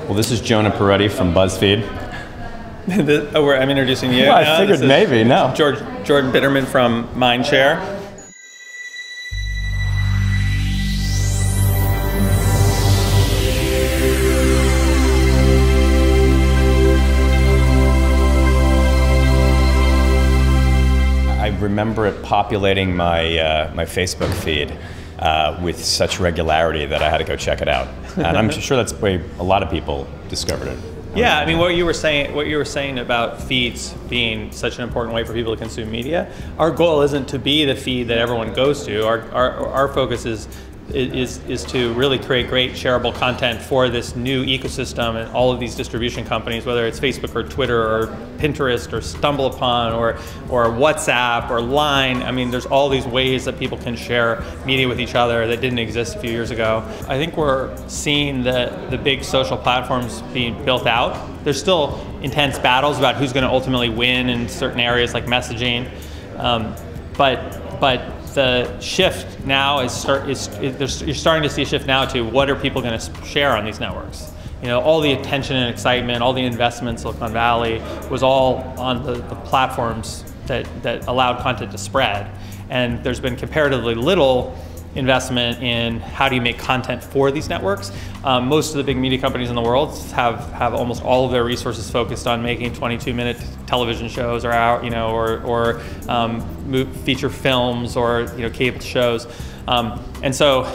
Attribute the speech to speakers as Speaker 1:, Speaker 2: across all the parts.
Speaker 1: Well, this is Jonah Peretti from Buzzfeed.
Speaker 2: I'm introducing you.
Speaker 1: Well, I figured maybe, no.
Speaker 2: Jordan Bitterman from Mindshare.
Speaker 1: I remember it populating my my Facebook feed with such regularity that I had to go check it out, and I'm sure that's the way a lot of people discovered it.
Speaker 2: Yeah, I mean, what you were saying about feeds being such an important way for people to consume media. Our goal isn't to be the feed that everyone goes to. Our focus is to really create great shareable content for this new ecosystem and all of these distribution companies, whether it's Facebook or Twitter or Pinterest or StumbleUpon or WhatsApp or Line. I mean, there's all these ways that people can share media with each other that didn't exist a few years ago. I think we're seeing the big social platforms being built out. There's still intense battles about who's going to ultimately win in certain areas like messaging, but the shift now you're starting to see a shift now to what are people going to share on these networks. You know, all the attention and excitement, all the investment in Silicon Valley was all on the platforms that allowed content to spread. And there's been comparatively little investment in how do you make content for these networks. Most of the big media companies in the world have almost all of their resources focused on making 22-minute television shows or feature films or cable shows. And so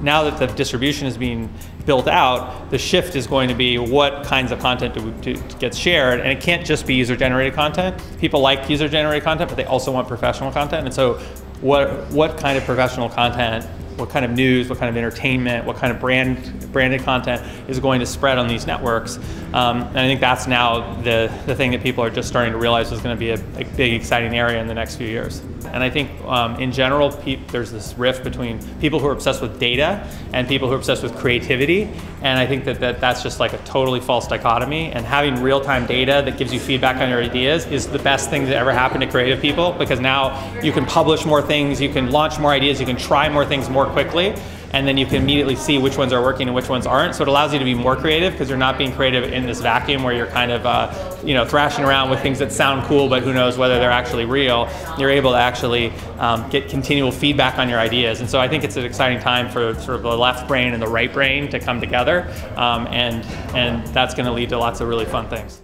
Speaker 2: now that the distribution is being built out, the shift is going to be what kinds of content gets shared, and it can't just be user-generated content. People like user-generated content, but they also want professional content. And so what kind of professional content, what kind of news, what kind of entertainment, what kind of branded content is going to spread on these networks? And I think that's now the thing that people are just starting to realize is going to be a big, exciting area in the next few years. And I think in general, there's this rift between people who are obsessed with data and people who are obsessed with creativity. And I think that's just like a totally false dichotomy. And having real-time data that gives you feedback on your ideas is the best thing that ever happened to creative people, because now you can publish more things, you can launch more ideas, you can try more things more quickly, and then you can immediately see which ones are working and which ones aren't. So it allows you to be more creative because you're not being creative in this vacuum where you're kind of thrashing around with things that sound cool, but who knows whether they're actually real. You're able to actually get continual feedback on your ideas. And so I think it's an exciting time for sort of the left brain and the right brain to come together, and that's going to lead to lots of really fun things.